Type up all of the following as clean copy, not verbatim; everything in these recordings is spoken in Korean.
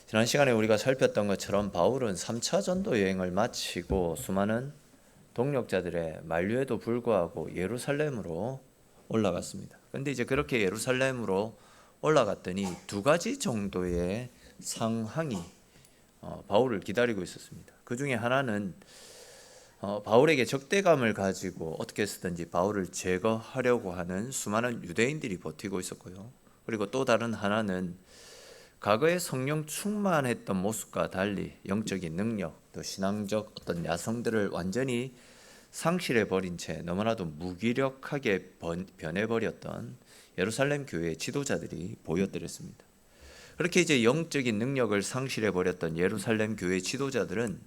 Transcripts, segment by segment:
지난 시간에 우리가 살폈던 것처럼 바울은 3차 전도 여행을 마치고 수많은 동력자들의 만류에도 불구하고 예루살렘으로 올라갔습니다. 그런데 이제 그렇게 예루살렘으로 올라갔더니 두 가지 정도의 상황이 바울을 기다리고 있었습니다. 그 중에 하나는 바울에게 적대감을 가지고 어떻게 해서든지 바울을 제거하려고 하는 수많은 유대인들이 버티고 있었고요. 그리고 또 다른 하나는 과거의 성령 충만했던 모습과 달리 영적인 능력, 또 신앙적 어떤 야성들을 완전히 상실해버린 채 너무나도 무기력하게 변해버렸던 예루살렘 교회의 지도자들이 보여드렸습니다. 그렇게 이제 영적인 능력을 상실해버렸던 예루살렘 교회 지도자들은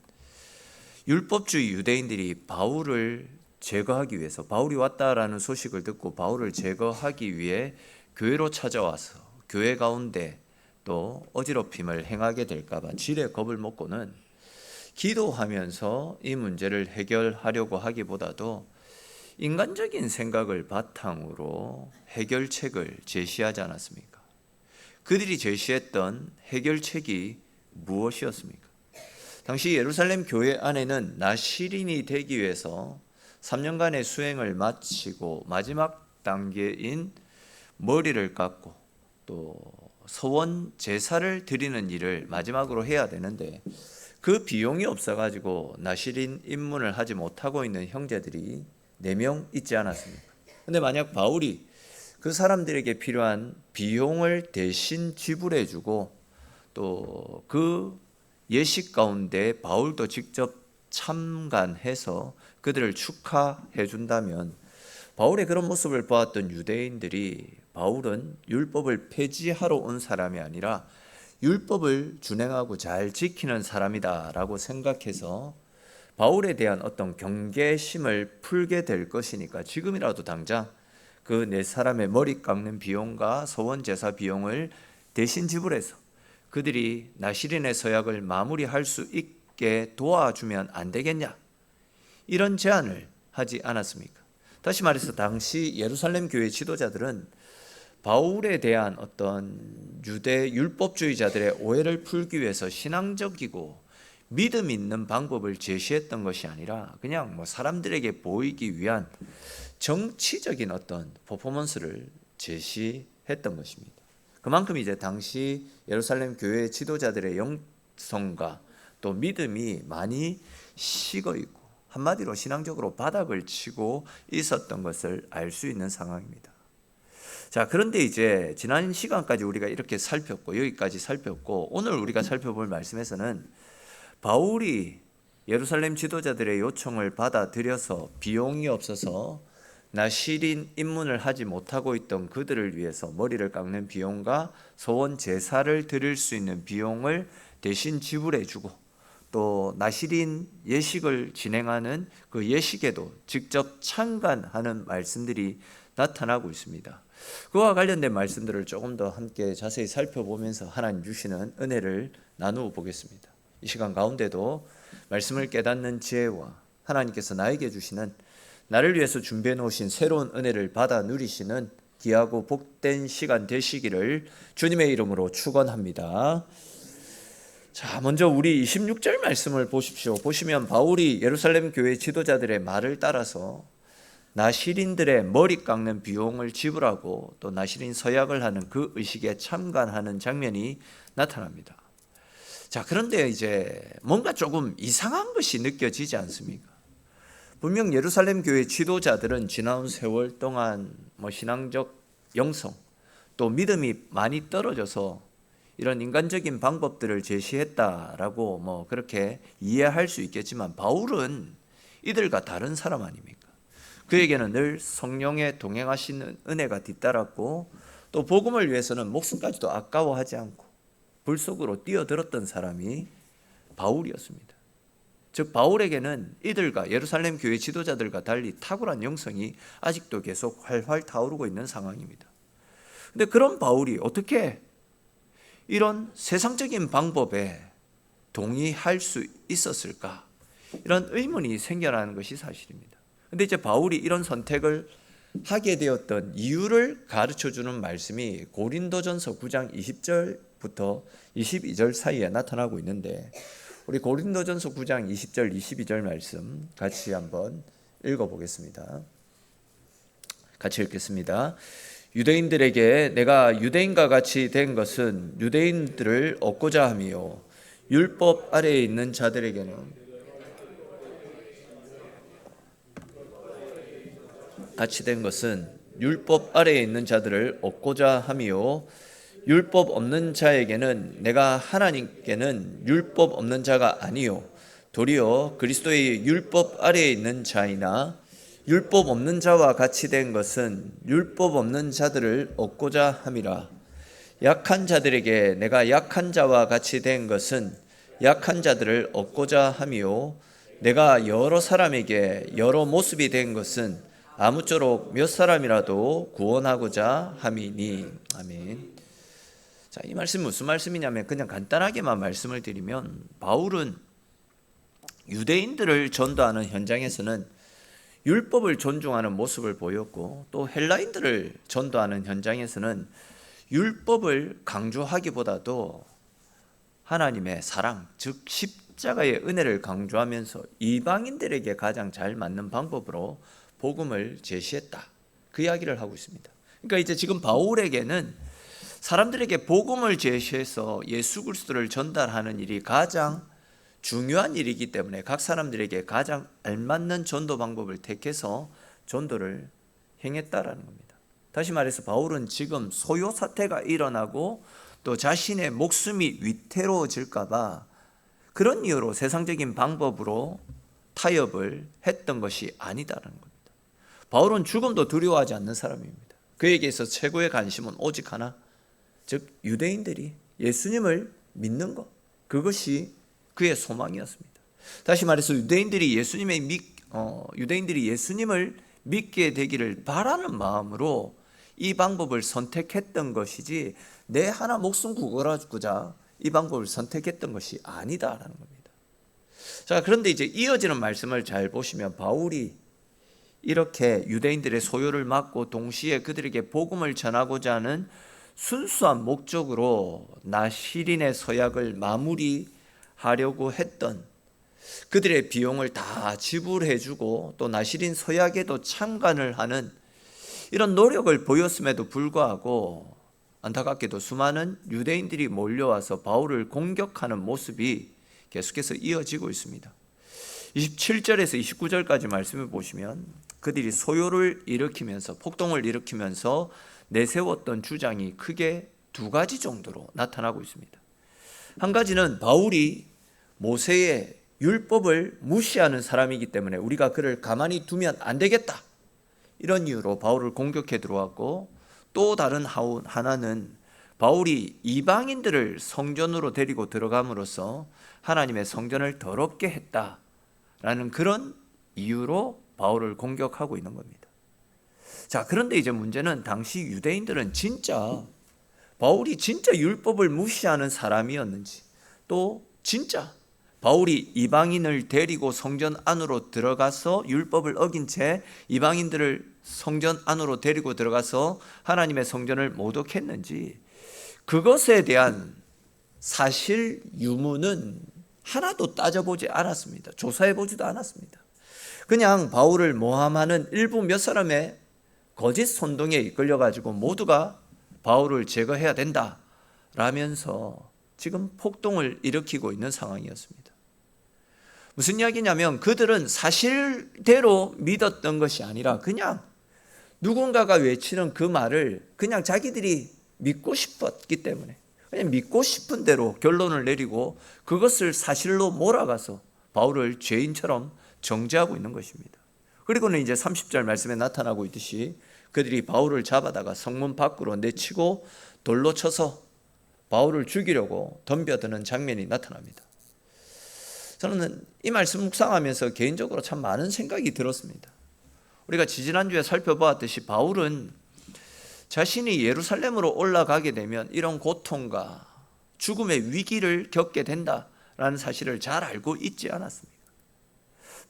율법주의 유대인들이 바울을 제거하기 위해서, 바울이 왔다라는 소식을 듣고 바울을 제거하기 위해 교회로 찾아와서 교회 가운데 또 어지럽힘을 행하게 될까봐 지레 겁을 먹고는 기도하면서 이 문제를 해결하려고 하기보다도 인간적인 생각을 바탕으로 해결책을 제시하지 않았습니까? 그들이 제시했던 해결책이 무엇이었습니까? 당시 예루살렘 교회 안에는 나시린이 되기 위해서 3년간의 수행을 마치고 마지막 단계인 머리를 깎고 또 서원 제사를 드리는 일을 마지막으로 해야 되는데 그 비용이 없어가지고 나시린 입문을 하지 못하고 있는 형제들이 4명 있지 않았습니까? 근데 만약 바울이 그 사람들에게 필요한 비용을 대신 지불해주고 또 그 예식 가운데 바울도 직접 참관해서 그들을 축하해 준다면 바울의 그런 모습을 보았던 유대인들이 바울은 율법을 폐지하러 온 사람이 아니라 율법을 준행하고 잘 지키는 사람이다라고 생각해서 바울에 대한 어떤 경계심을 풀게 될 것이니까 지금이라도 당장 그 4사람의 머리 깎는 비용과 서원 제사 비용을 대신 지불해서 그들이 나시린의 서약을 마무리할 수 있게 도와주면 안 되겠냐, 이런 제안을 하지 않았습니까? 다시 말해서 당시 예루살렘 교회 지도자들은 바울에 대한 어떤 유대 율법주의자들의 오해를 풀기 위해서 신앙적이고 믿음 있는 방법을 제시했던 것이 아니라 그냥 사람들에게 보이기 위한 정치적인 어떤 퍼포먼스를 제시했던 것입니다. 그만큼 이제 당시 예루살렘 교회 지도자들의 영성과 또 믿음이 많이 식어 있고 한마디로 신앙적으로 바닥을 치고 있었던 것을 알 수 있는 상황입니다. 자, 그런데 이제 지난 시간까지 우리가 이렇게 살폈고 여기까지 살폈고 오늘 우리가 살펴볼 말씀에서는 바울이 예루살렘 지도자들의 요청을 받아들여서 비용이 없어서 나시린 입문을 하지 못하고 있던 그들을 위해서 머리를 깎는 비용과 소원 제사를 드릴 수 있는 비용을 대신 지불해 주고 또 나시린 예식을 진행하는 그 예식에도 직접 참관하는 말씀들이 나타나고 있습니다. 그와 관련된 말씀들을 조금 더 함께 자세히 살펴보면서 하나님 주시는 은혜를 나누어 보겠습니다. 이 시간 가운데도 말씀을 깨닫는 지혜와 하나님께서 나에게 주시는 나를 위해서 준비해 놓으신 새로운 은혜를 받아 누리시는 귀하고 복된 시간 되시기를 주님의 이름으로 축원합니다. 자, 먼저 우리 26절 말씀을 보십시오. 보시면 바울이 예루살렘 교회 지도자들의 말을 따라서 나시린들의 머리 깎는 비용을 지불하고 또 나시린 서약을 하는 그 의식에 참관하는 장면이 나타납니다. 자, 그런데 이제 뭔가 조금 이상한 것이 느껴지지 않습니까? 분명 예루살렘 교회 지도자들은 지나온 세월 동안 신앙적 영성 또 믿음이 많이 떨어져서 이런 인간적인 방법들을 제시했다라고 그렇게 이해할 수 있겠지만 바울은 이들과 다른 사람 아닙니까? 그에게는 늘 성령의 동행하시는 은혜가 뒤따랐고 또 복음을 위해서는 목숨까지도 아까워하지 않고 불 속으로 뛰어들었던 사람이 바울이었습니다. 즉 바울에게는 이들과 예루살렘 교회 지도자들과 달리 탁월한 영성이 아직도 계속 활활 타오르고 있는 상황입니다. 근데 그런 바울이 어떻게 이런 세상적인 방법에 동의할 수 있었을까? 이런 의문이 생겨나는 것이 사실입니다. 근데 이제 바울이 이런 선택을 하게 되었던 이유를 가르쳐 주는 말씀이 고린도전서 9장 20절 부터 22절 사이에 나타나고 있는데, 우리 고린도전서 9장 20절 22절 말씀 같이 한번 읽어보겠습니다. 같이 읽겠습니다. 유대인들에게 내가 유대인과 같이 된 것은 유대인들을 얻고자 함이요 율법 아래에 있는 자들에게는 같이 된 것은 율법 아래에 있는 자들을 얻고자 함이요 율법 없는 자에게는 내가 하나님께는 율법 없는 자가 아니요 도리어 그리스도의 율법 아래에 있는 자이나 율법 없는 자와 같이 된 것은 율법 없는 자들을 얻고자 함이라. 약한 자들에게 내가 약한 자와 같이 된 것은 약한 자들을 얻고자 함이요 내가 여러 사람에게 여러 모습이 된 것은 아무쪼록 몇 사람이라도 구원하고자 함이니. 아멘. 자, 이 말씀 무슨 말씀이냐면 그냥 간단하게만 말씀을 드리면, 바울은 유대인들을 전도하는 현장에서는 율법을 존중하는 모습을 보였고, 또 헬라인들을 전도하는 현장에서는 율법을 강조하기보다도 하나님의 사랑, 즉 십자가의 은혜를 강조하면서 이방인들에게 가장 잘 맞는 방법으로 복음을 제시했다, 그 이야기를 하고 있습니다. 그러니까 이제 지금 바울에게는 사람들에게 복음을 제시해서 예수 그리스도를 전달하는 일이 가장 중요한 일이기 때문에 각 사람들에게 가장 알맞는 전도 방법을 택해서 전도를 행했다라는 겁니다. 다시 말해서 바울은 지금 소요 사태가 일어나고 또 자신의 목숨이 위태로워질까 봐 그런 이유로 세상적인 방법으로 타협을 했던 것이 아니다라는 겁니다. 바울은 죽음도 두려워하지 않는 사람입니다. 그에게 있어서 최고의 관심은 오직 하나, 즉 유대인들이 예수님을 믿는 것, 그것이 그의 소망이었습니다. 다시 말해서 유대인들이 예수님을 믿게 되기를 바라는 마음으로 이 방법을 선택했던 것이지, 내 하나 목숨 구걸하고자 이 방법을 선택했던 것이 아니다라는 겁니다. 자, 그런데 이제 이어지는 말씀을 잘 보시면 바울이 이렇게 유대인들의 소요를 막고 동시에 그들에게 복음을 전하고자 하는 순수한 목적으로 나시린의 서약을 마무리하려고 했던, 그들의 비용을 다 지불해주고 또 나시린 서약에도 참관을 하는 이런 노력을 보였음에도 불구하고 안타깝게도 수많은 유대인들이 몰려와서 바울을 공격하는 모습이 계속해서 이어지고 있습니다. 27절에서 29절까지 말씀을 보시면 그들이 소요를 일으키면서, 폭동을 일으키면서 내세웠던 주장이 크게 두 가지 정도로 나타나고 있습니다. 한 가지는 바울이 모세의 율법을 무시하는 사람이기 때문에 우리가 그를 가만히 두면 안 되겠다, 이런 이유로 바울을 공격해 들어왔고, 또 다른 하나는 바울이 이방인들을 성전으로 데리고 들어감으로써 하나님의 성전을 더럽게 했다라는 그런 이유로 바울을 공격하고 있는 겁니다. 자, 그런데 이제 문제는 당시 유대인들은 진짜 바울이 진짜 율법을 무시하는 사람이었는지, 또 진짜 바울이 이방인을 데리고 성전 안으로 들어가서 율법을 어긴 채 이방인들을 성전 안으로 데리고 들어가서 하나님의 성전을 모독했는지, 그것에 대한 사실 유무는 하나도 따져보지 않았습니다. 조사해보지도 않았습니다. 그냥 바울을 모함하는 일부 몇 사람의 거짓 선동에 이끌려가지고 모두가 바울을 제거해야 된다 라면서 지금 폭동을 일으키고 있는 상황이었습니다. 무슨 이야기냐면 그들은 사실대로 믿었던 것이 아니라 그냥 누군가가 외치는 그 말을 그냥 자기들이 믿고 싶었기 때문에 그냥 믿고 싶은 대로 결론을 내리고 그것을 사실로 몰아가서 바울을 죄인처럼 정죄하고 있는 것입니다. 그리고는 이제 30절 말씀에 나타나고 있듯이 그들이 바울을 잡아다가 성문 밖으로 내치고 돌로 쳐서 바울을 죽이려고 덤벼드는 장면이 나타납니다. 저는 이 말씀 묵상하면서 개인적으로 참 많은 생각이 들었습니다. 우리가 지지난주에 살펴보았듯이 바울은 자신이 예루살렘으로 올라가게 되면 이런 고통과 죽음의 위기를 겪게 된다라는 사실을 잘 알고 있지 않았습니까?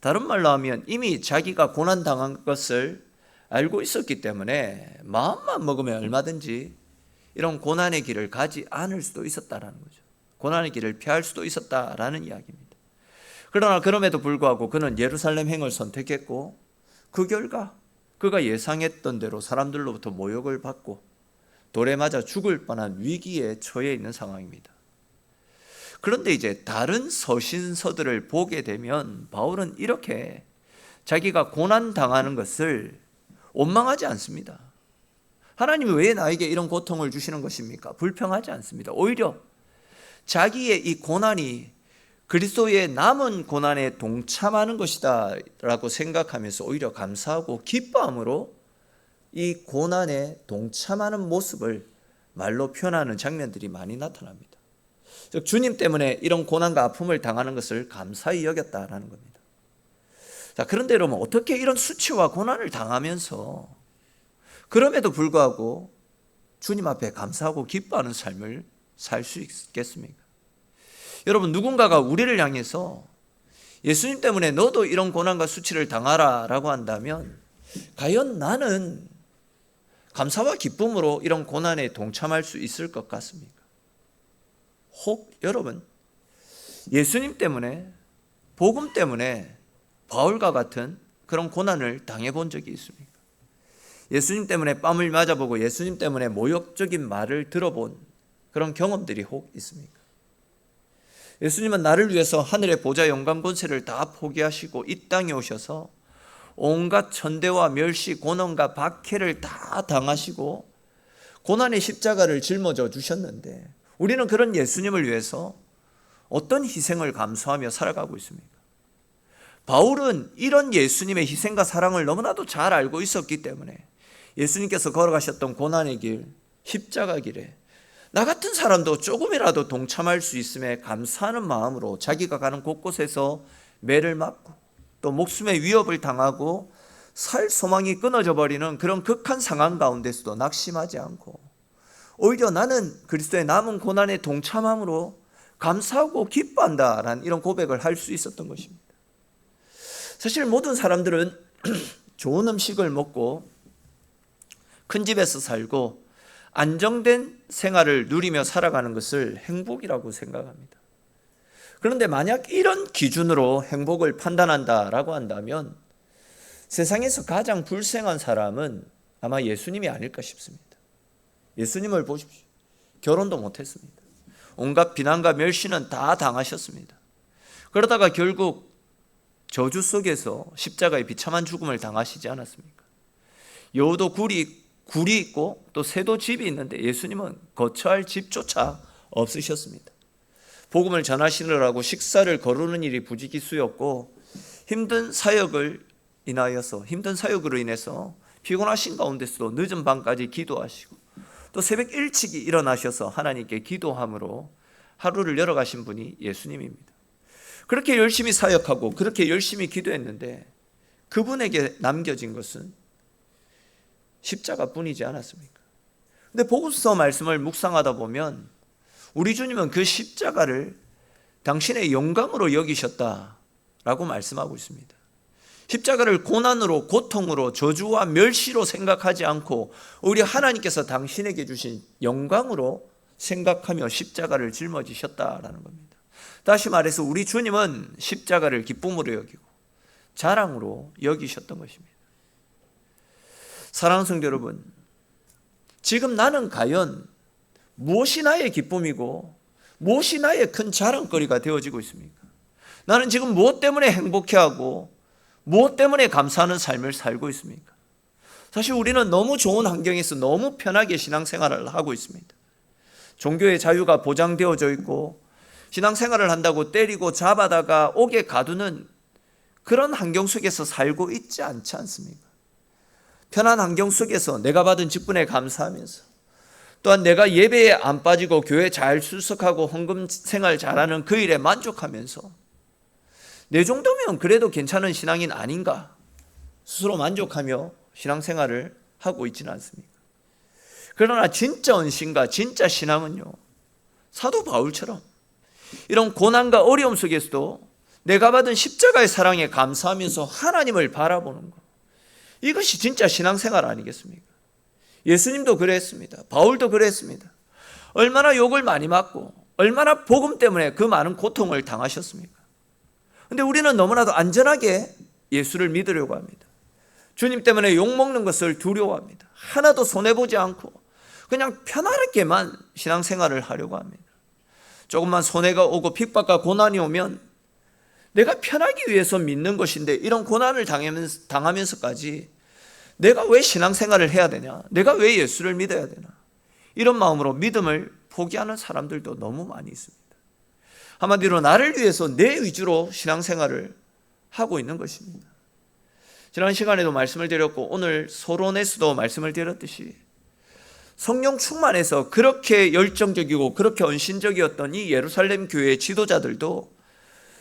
다른 말로 하면 이미 자기가 고난당한 것을 알고 있었기 때문에 마음만 먹으면 얼마든지 이런 고난의 길을 가지 않을 수도 있었다라는 거죠. 고난의 길을 피할 수도 있었다라는 이야기입니다. 그러나 그럼에도 불구하고 그는 예루살렘 행을 선택했고 그 결과 그가 예상했던 대로 사람들로부터 모욕을 받고 돌에 맞아 죽을 뻔한 위기에 처해 있는 상황입니다. 그런데 이제 다른 서신서들을 보게 되면 바울은 이렇게 자기가 고난당하는 것을 원망하지 않습니다. 하나님이 왜 나에게 이런 고통을 주시는 것입니까? 불평하지 않습니다. 오히려 자기의 이 고난이 그리스도의 남은 고난에 동참하는 것이다 라고 생각하면서 오히려 감사하고 기뻐함으로 이 고난에 동참하는 모습을 말로 표현하는 장면들이 많이 나타납니다. 즉 주님 때문에 이런 고난과 아픔을 당하는 것을 감사히 여겼다라는 겁니다. 자, 그런데 여러분, 어떻게 이런 수치와 고난을 당하면서 그럼에도 불구하고 주님 앞에 감사하고 기뻐하는 삶을 살 수 있겠습니까? 여러분, 누군가가 우리를 향해서 예수님 때문에 너도 이런 고난과 수치를 당하라 라고 한다면 과연 나는 감사와 기쁨으로 이런 고난에 동참할 수 있을 것 같습니까? 혹 여러분, 예수님 때문에, 복음 때문에 바울과 같은 그런 고난을 당해본 적이 있습니까? 예수님 때문에 뺨을 맞아보고 예수님 때문에 모욕적인 말을 들어본 그런 경험들이 혹 있습니까? 예수님은 나를 위해서 하늘의 보좌 영광 권세를 다 포기하시고 이 땅에 오셔서 온갖 천대와 멸시, 고난과 박해를 다 당하시고 고난의 십자가를 짊어져 주셨는데 우리는 그런 예수님을 위해서 어떤 희생을 감수하며 살아가고 있습니까? 바울은 이런 예수님의 희생과 사랑을 너무나도 잘 알고 있었기 때문에 예수님께서 걸어가셨던 고난의 길, 십자가 길에 나 같은 사람도 조금이라도 동참할 수 있음에 감사하는 마음으로 자기가 가는 곳곳에서 매를 맞고 또 목숨의 위협을 당하고 살 소망이 끊어져 버리는 그런 극한 상황 가운데서도 낙심하지 않고 오히려 나는 그리스도의 남은 고난에 동참함으로 감사하고 기뻐한다라는 이런 고백을 할 수 있었던 것입니다. 사실 모든 사람들은 좋은 음식을 먹고 큰 집에서 살고 안정된 생활을 누리며 살아가는 것을 행복이라고 생각합니다. 그런데 만약 이런 기준으로 행복을 판단한다라고 한다면 세상에서 가장 불행한 사람은 아마 예수님이 아닐까 싶습니다. 예수님을 보십시오. 결혼도 못했습니다. 온갖 비난과 멸시는 다 당하셨습니다. 그러다가 결국 저주 속에서 십자가의 비참한 죽음을 당하시지 않았습니까? 여우도 굴이 있고 또 새도 집이 있는데 예수님은 거처할 집조차 없으셨습니다. 복음을 전하시느라고 식사를 거르는 일이 부지기수였고 힘든 사역으로 인해서 피곤하신 가운데서도 늦은 밤까지 기도하시고 또 새벽 일찍이 일어나셔서 하나님께 기도함으로 하루를 열어가신 분이 예수님입니다. 그렇게 열심히 사역하고 그렇게 열심히 기도했는데 그분에게 남겨진 것은 십자가뿐이지 않았습니까? 근데 복음서 말씀을 묵상하다 보면 우리 주님은 그 십자가를 당신의 영광으로 여기셨다라고 말씀하고 있습니다. 십자가를 고난으로, 고통으로, 저주와 멸시로 생각하지 않고 오히려 하나님께서 당신에게 주신 영광으로 생각하며 십자가를 짊어지셨다라는 겁니다. 다시 말해서 우리 주님은 십자가를 기쁨으로 여기고 자랑으로 여기셨던 것입니다. 사랑하는 성도 여러분, 지금 나는 과연 무엇이 나의 기쁨이고 무엇이 나의 큰 자랑거리가 되어지고 있습니까? 나는 지금 무엇 때문에 행복해하고 무엇 때문에 감사하는 삶을 살고 있습니까? 사실 우리는 너무 좋은 환경에서 너무 편하게 신앙생활을 하고 있습니다. 종교의 자유가 보장되어져 있고 신앙생활을 한다고 때리고 잡아다가 옥에 가두는 그런 환경 속에서 살고 있지 않지 않습니까? 편한 환경 속에서 내가 받은 직분에 감사하면서 또한 내가 예배에 안 빠지고 교회 잘 출석하고 헌금 생활 잘하는 그 일에 만족하면서 내 정도면 그래도 괜찮은 신앙인 아닌가 스스로 만족하며 신앙생활을 하고 있지는 않습니까? 그러나 진짜 헌신과 진짜 신앙은요, 사도 바울처럼 이런 고난과 어려움 속에서도 내가 받은 십자가의 사랑에 감사하면서 하나님을 바라보는 것, 이것이 진짜 신앙생활 아니겠습니까? 예수님도 그랬습니다. 바울도 그랬습니다. 얼마나 욕을 많이 맞고 얼마나 복음 때문에 그 많은 고통을 당하셨습니까? 그런데 우리는 너무나도 안전하게 예수를 믿으려고 합니다. 주님 때문에 욕먹는 것을 두려워합니다. 하나도 손해보지 않고 그냥 편안하게만 신앙생활을 하려고 합니다. 조금만 손해가 오고 핍박과 고난이 오면 내가 편하기 위해서 믿는 것인데 이런 고난을 당하면서까지 내가 왜 신앙생활을 해야 되냐? 내가 왜 예수를 믿어야 되나? 이런 마음으로 믿음을 포기하는 사람들도 너무 많이 있습니다. 한마디로 나를 위해서 내 위주로 신앙생활을 하고 있는 것입니다. 지난 시간에도 말씀을 드렸고 오늘 서론에서도 말씀을 드렸듯이 성령 충만해서 그렇게 열정적이고 그렇게 헌신적이었던 이 예루살렘 교회의 지도자들도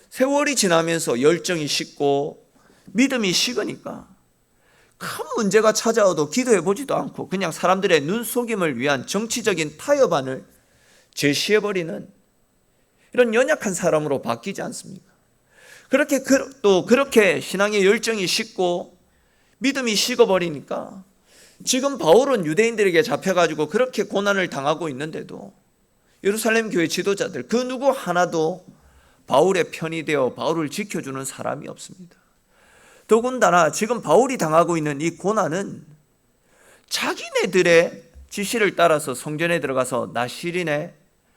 세월이 지나면서 열정이 식고 믿음이 식으니까 큰 문제가 찾아와도 기도해 보지도 않고 그냥 사람들의 눈속임을 위한 정치적인 타협안을 제시해버리는 이런 연약한 사람으로 바뀌지 않습니까? 그렇게 신앙의 열정이 식고 믿음이 식어버리니까 지금 바울은 유대인들에게 잡혀가지고 그렇게 고난을 당하고 있는데도 예루살렘 교회 지도자들 그 누구 하나도 바울의 편이 되어 바울을 지켜주는 사람이 없습니다. 더군다나 지금 바울이 당하고 있는 이 고난은 자기네들의 지시를 따라서 성전에 들어가서 나시린의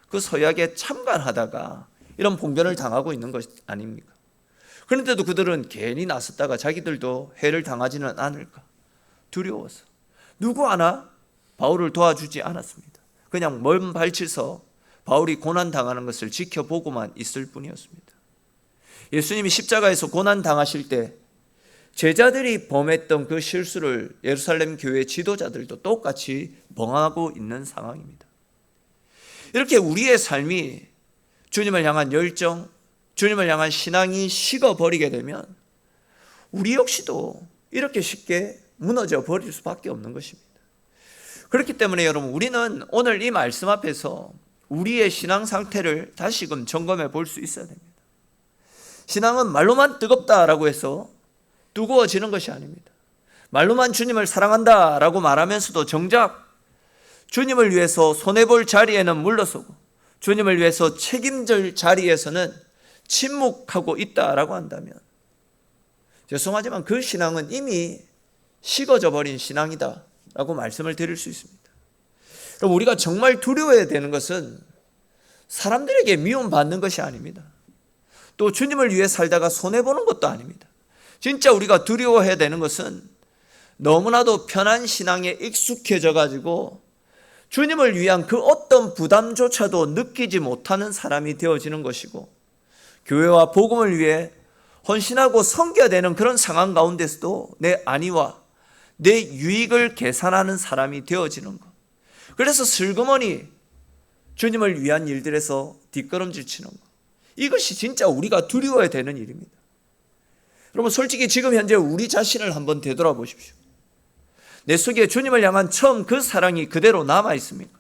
그 서약에 참관하다가 이런 봉변을 당하고 있는 것 아닙니까? 그런데도 그들은 괜히 나섰다가 자기들도 해를 당하지는 않을까 두려워서 누구 하나 바울을 도와주지 않았습니다. 그냥 먼 발치서 바울이 고난당하는 것을 지켜보고만 있을 뿐이었습니다. 예수님이 십자가에서 고난당하실 때 제자들이 범했던 그 실수를 예루살렘 교회 지도자들도 똑같이 범하고 있는 상황입니다. 이렇게 우리의 삶이 주님을 향한 열정, 주님을 향한 신앙이 식어버리게 되면 우리 역시도 이렇게 쉽게 무너져 버릴 수밖에 없는 것입니다. 그렇기 때문에 여러분 우리는 오늘 이 말씀 앞에서 우리의 신앙 상태를 다시금 점검해 볼 수 있어야 됩니다. 신앙은 말로만 뜨겁다라고 해서 뜨거워지는 것이 아닙니다. 말로만 주님을 사랑한다라고 말하면서도 정작 주님을 위해서 손해볼 자리에는 물러서고 주님을 위해서 책임질 자리에서는 침묵하고 있다라고 한다면 죄송하지만 그 신앙은 이미 식어져 버린 신앙이다라고 말씀을 드릴 수 있습니다. 그럼 우리가 정말 두려워해야 되는 것은 사람들에게 미움받는 것이 아닙니다. 또 주님을 위해 살다가 손해보는 것도 아닙니다. 진짜 우리가 두려워해야 되는 것은 너무나도 편한 신앙에 익숙해져 가지고 주님을 위한 그 어떤 부담조차도 느끼지 못하는 사람이 되어지는 것이고 교회와 복음을 위해 헌신하고 섬겨야 되는 그런 상황 가운데서도 내 안위와 내 유익을 계산하는 사람이 되어지는 것. 그래서 슬그머니 주님을 위한 일들에서 뒷걸음질 치는 것. 이것이 진짜 우리가 두려워야 되는 일입니다. 여러분 솔직히 지금 현재 우리 자신을 한번 되돌아보십시오. 내 속에 주님을 향한 처음 그 사랑이 그대로 남아 있습니까?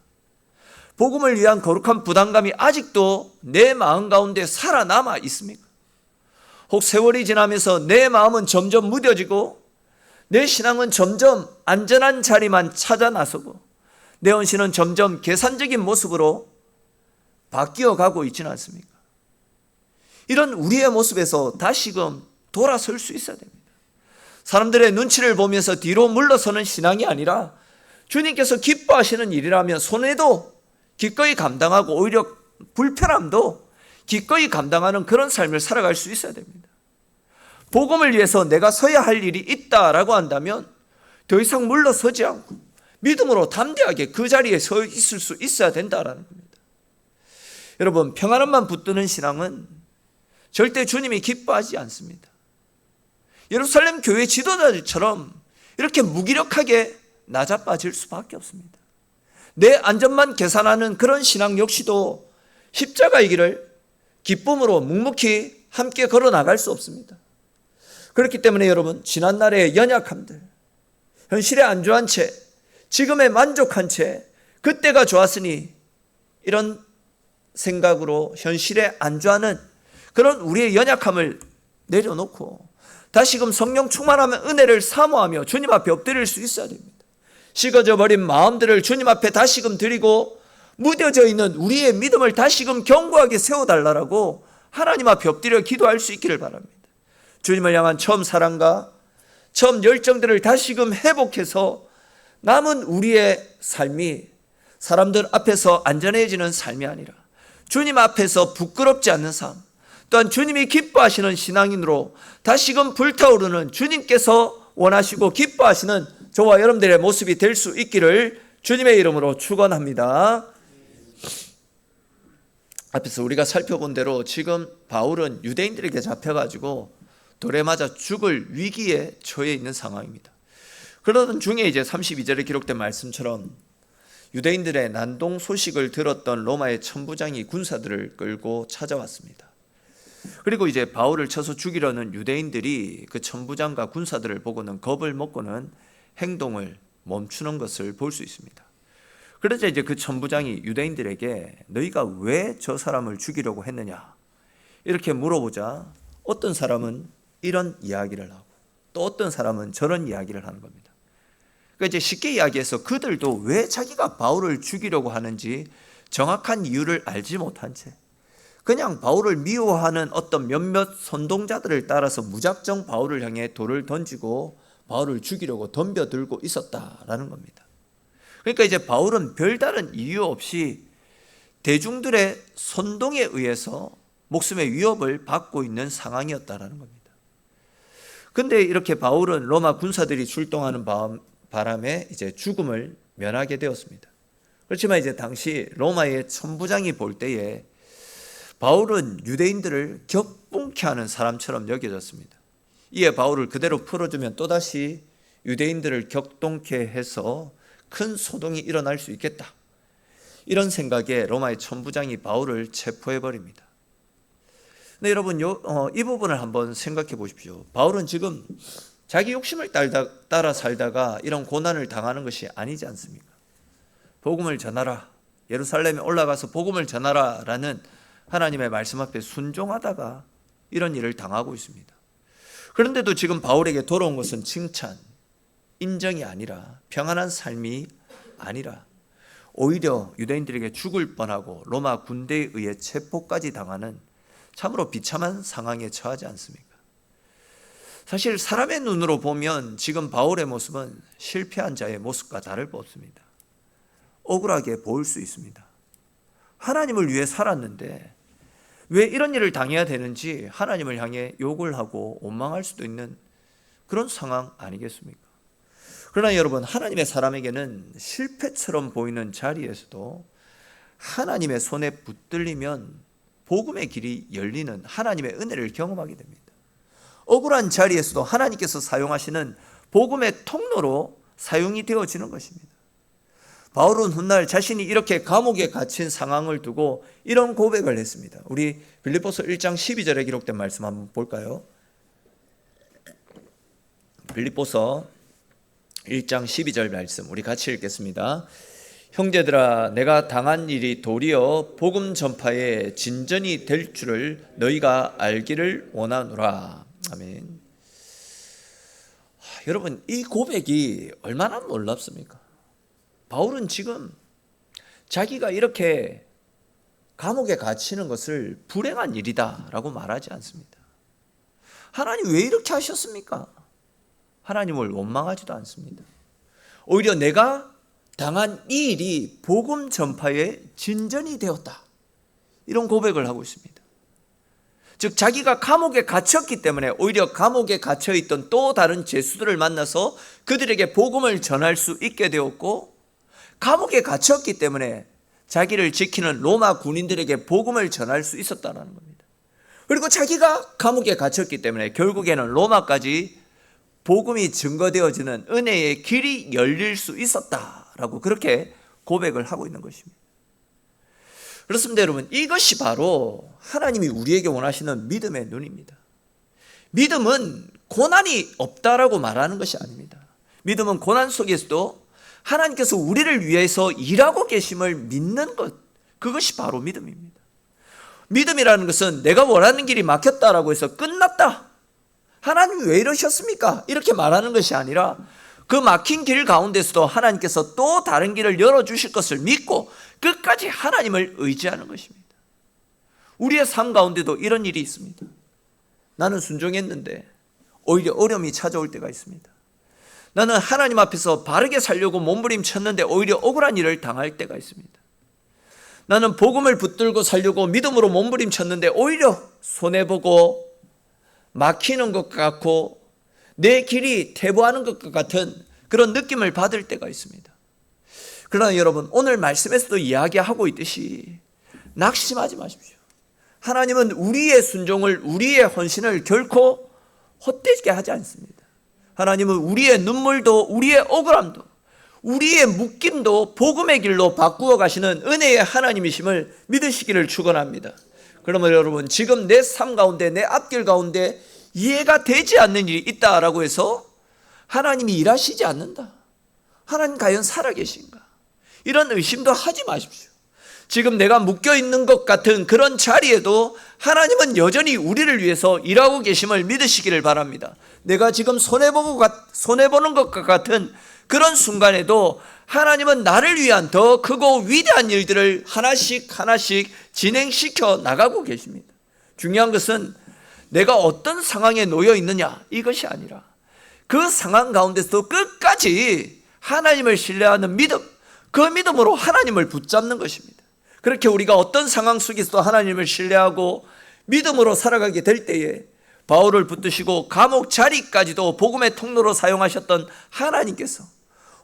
복음을 위한 거룩한 부담감이 아직도 내 마음 가운데 살아남아 있습니까? 혹 세월이 지나면서 내 마음은 점점 무뎌지고 내 신앙은 점점 안전한 자리만 찾아 나서고 내 헌신은 점점 계산적인 모습으로 바뀌어 가고 있지는 않습니까? 이런 우리의 모습에서 다시금 돌아설 수 있어야 됩니다. 사람들의 눈치를 보면서 뒤로 물러서는 신앙이 아니라 주님께서 기뻐하시는 일이라면 손해도 기꺼이 감당하고 오히려 불편함도 기꺼이 감당하는 그런 삶을 살아갈 수 있어야 됩니다. 복음을 위해서 내가 서야 할 일이 있다라고 한다면 더 이상 물러서지 않고 믿음으로 담대하게 그 자리에 서 있을 수 있어야 된다라는 겁니다. 여러분 평안함만 붙드는 신앙은 절대 주님이 기뻐하지 않습니다. 예루살렘 교회 지도자들처럼 이렇게 무기력하게 나자빠질 수밖에 없습니다. 내 안전만 계산하는 그런 신앙 역시도 십자가의 길을 기쁨으로 묵묵히 함께 걸어 나갈 수 없습니다. 그렇기 때문에 여러분 지난날의 연약함들, 현실에 안주한 채, 지금에 만족한 채 그때가 좋았으니 이런 생각으로 현실에 안주하는 그런 우리의 연약함을 내려놓고 다시금 성령 충만하면 은혜를 사모하며 주님 앞에 엎드릴 수 있어야 됩니다. 식어져 버린 마음들을 주님 앞에 다시금 드리고 무뎌져 있는 우리의 믿음을 다시금 견고하게 세워달라고 하나님 앞에 엎드려 기도할 수 있기를 바랍니다. 주님을 향한 처음 사랑과 처음 열정들을 다시금 회복해서 남은 우리의 삶이 사람들 앞에서 안전해지는 삶이 아니라 주님 앞에서 부끄럽지 않는 삶, 또한 주님이 기뻐하시는 신앙인으로 다시금 불타오르는 주님께서 원하시고 기뻐하시는 저와 여러분들의 모습이 될 수 있기를 주님의 이름으로 축원합니다. 앞에서 우리가 살펴본 대로 지금 바울은 유대인들에게 잡혀가지고 돌에 맞아 죽을 위기에 처해 있는 상황입니다. 그러던 중에 이제 32절에 기록된 말씀처럼 유대인들의 난동 소식을 들었던 로마의 천부장이 군사들을 끌고 찾아왔습니다. 그리고 이제 바울을 쳐서 죽이려는 유대인들이 그 천부장과 군사들을 보고는 겁을 먹고는 행동을 멈추는 것을 볼 수 있습니다. 그러자 이제 그 천부장이 유대인들에게 너희가 왜 저 사람을 죽이려고 했느냐 이렇게 물어보자 어떤 사람은 이런 이야기를 하고 또 어떤 사람은 저런 이야기를 하는 겁니다. 그러니까 이제 쉽게 이야기해서 그들도 왜 자기가 바울을 죽이려고 하는지 정확한 이유를 알지 못한 채 그냥 바울을 미워하는 어떤 몇몇 선동자들을 따라서 무작정 바울을 향해 돌을 던지고 바울을 죽이려고 덤벼들고 있었다라는 겁니다. 그러니까 이제 바울은 별다른 이유 없이 대중들의 선동에 의해서 목숨의 위협을 받고 있는 상황이었다라는 겁니다. 근데 이렇게 바울은 로마 군사들이 출동하는 바람에 이제 죽음을 면하게 되었습니다. 그렇지만 이제 당시 로마의 천부장이 볼 때에 바울은 유대인들을 격분케 하는 사람처럼 여겨졌습니다. 이에 바울을 그대로 풀어주면 또다시 유대인들을 격동케 해서 큰 소동이 일어날 수 있겠다. 이런 생각에 로마의 천부장이 바울을 체포해버립니다. 근데 여러분 이 부분을 한번 생각해 보십시오. 바울은 지금 자기 욕심을 따라 살다가 이런 고난을 당하는 것이 아니지 않습니까? 복음을 전하라, 예루살렘에 올라가서 복음을 전하라 라는 하나님의 말씀 앞에 순종하다가 이런 일을 당하고 있습니다. 그런데도 지금 바울에게 돌아온 것은 칭찬, 인정이 아니라 평안한 삶이 아니라 오히려 유대인들에게 죽을 뻔하고 로마 군대에 의해 체포까지 당하는 참으로 비참한 상황에 처하지 않습니까? 사실 사람의 눈으로 보면 지금 바울의 모습은 실패한 자의 모습과 다를 바 없습니다. 억울하게 보일 수 있습니다. 하나님을 위해 살았는데 왜 이런 일을 당해야 되는지 하나님을 향해 욕을 하고 원망할 수도 있는 그런 상황 아니겠습니까? 그러나 여러분, 하나님의 사람에게는 실패처럼 보이는 자리에서도 하나님의 손에 붙들리면 복음의 길이 열리는 하나님의 은혜를 경험하게 됩니다. 억울한 자리에서도 하나님께서 사용하시는 복음의 통로로 사용이 되어지는 것입니다. 바울은 훗날 자신이 이렇게 감옥에 갇힌 상황을 두고 이런 고백을 했습니다. 우리 빌립보서 1장 12절에 기록된 말씀 한번 볼까요? 빌립보서 1장 12절 말씀 우리 같이 읽겠습니다. 형제들아, 내가 당한 일이 도리어 복음 전파의 진전이 될 줄을 너희가 알기를 원하노라. 아멘. 여러분, 이 고백이 얼마나 놀랍습니까? 바울은 지금 자기가 이렇게 감옥에 갇히는 것을 불행한 일이다라고 말하지 않습니다. 하나님 왜 이렇게 하셨습니까? 하나님을 원망하지도 않습니다. 오히려 내가 당한 이 일이 복음 전파의 진전이 되었다. 이런 고백을 하고 있습니다. 즉 자기가 감옥에 갇혔기 때문에 오히려 감옥에 갇혀있던 또 다른 죄수들을 만나서 그들에게 복음을 전할 수 있게 되었고, 감옥에 갇혔기 때문에 자기를 지키는 로마 군인들에게 복음을 전할 수 있었다는 겁니다. 그리고 자기가 감옥에 갇혔기 때문에 결국에는 로마까지 복음이 증거되어지는 은혜의 길이 열릴 수 있었다라고 그렇게 고백을 하고 있는 것입니다. 그렇습니다, 여러분. 이것이 바로 하나님이 우리에게 원하시는 믿음의 눈입니다. 믿음은 고난이 없다라고 말하는 것이 아닙니다. 믿음은 고난 속에서도 하나님께서 우리를 위해서 일하고 계심을 믿는 것, 그것이 바로 믿음입니다. 믿음이라는 것은 내가 원하는 길이 막혔다라고 해서 끝났다, 하나님이 왜 이러셨습니까? 이렇게 말하는 것이 아니라 그 막힌 길 가운데서도 하나님께서 또 다른 길을 열어주실 것을 믿고 끝까지 하나님을 의지하는 것입니다. 우리의 삶 가운데도 이런 일이 있습니다. 나는 순종했는데 오히려 어려움이 찾아올 때가 있습니다. 나는 하나님 앞에서 바르게 살려고 몸부림쳤는데 오히려 억울한 일을 당할 때가 있습니다. 나는 복음을 붙들고 살려고 믿음으로 몸부림쳤는데 오히려 손해보고 막히는 것 같고 내 길이 퇴보하는 것 같은 그런 느낌을 받을 때가 있습니다. 그러나 여러분, 오늘 말씀에서도 이야기하고 있듯이 낙심하지 마십시오. 하나님은 우리의 순종을, 우리의 헌신을 결코 헛되게 하지 않습니다. 하나님은 우리의 눈물도, 우리의 억울함도, 우리의 묶임도 복음의 길로 바꾸어 가시는 은혜의 하나님이심을 믿으시기를 축원합니다. 그러면 여러분, 지금 내 삶 가운데, 내 앞길 가운데 이해가 되지 않는 일이 있다라고 해서 하나님이 일하시지 않는다, 하나님 과연 살아계신가, 이런 의심도 하지 마십시오. 지금 내가 묶여있는 것 같은 그런 자리에도 하나님은 여전히 우리를 위해서 일하고 계심을 믿으시기를 바랍니다. 내가 지금 손해보는 것과 같은 그런 순간에도 하나님은 나를 위한 더 크고 위대한 일들을 하나씩 진행시켜 나가고 계십니다. 중요한 것은 내가 어떤 상황에 놓여 있느냐, 이것이 아니라 그 상황 가운데서도 끝까지 하나님을 신뢰하는 믿음, 그 믿음으로 하나님을 붙잡는 것입니다. 그렇게 우리가 어떤 상황 속에서도 하나님을 신뢰하고 믿음으로 살아가게 될 때에 바울을 붙드시고 감옥 자리까지도 복음의 통로로 사용하셨던 하나님께서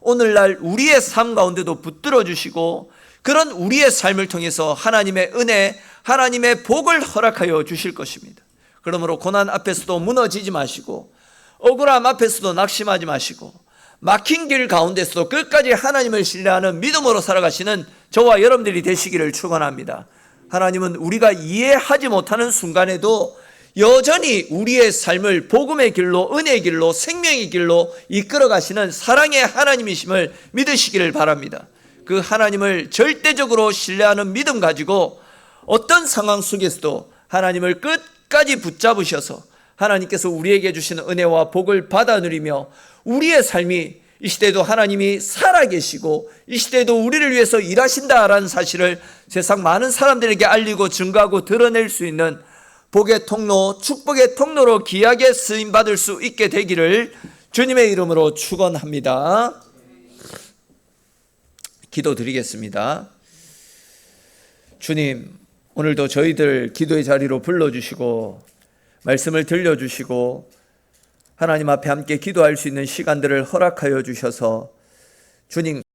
오늘날 우리의 삶 가운데도 붙들어 주시고 그런 우리의 삶을 통해서 하나님의 은혜, 하나님의 복을 허락하여 주실 것입니다. 그러므로 고난 앞에서도 무너지지 마시고 억울함 앞에서도 낙심하지 마시고 막힌 길 가운데서도 끝까지 하나님을 신뢰하는 믿음으로 살아가시는 저와 여러분들이 되시기를 축원합니다. 하나님은 우리가 이해하지 못하는 순간에도 여전히 우리의 삶을 복음의 길로, 은혜의 길로, 생명의 길로 이끌어 가시는 사랑의 하나님이심을 믿으시기를 바랍니다. 그 하나님을 절대적으로 신뢰하는 믿음 가지고 어떤 상황 속에서도 하나님을 끝까지 붙잡으셔서 하나님께서 우리에게 주시는 은혜와 복을 받아 누리며 우리의 삶이 이 시대에도 하나님이 살아계시고 이 시대에도 우리를 위해서 일하신다라는 사실을 세상 많은 사람들에게 알리고 증거하고 드러낼 수 있는 복의 통로, 축복의 통로로 귀하게 쓰임받을 수 있게 되기를 주님의 이름으로 축원합니다. 기도드리겠습니다. 주님, 오늘도 저희들 기도의 자리로 불러주시고 말씀을 들려주시고 하나님 앞에 함께 기도할 수 있는 시간들을 허락하여 주셔서 주님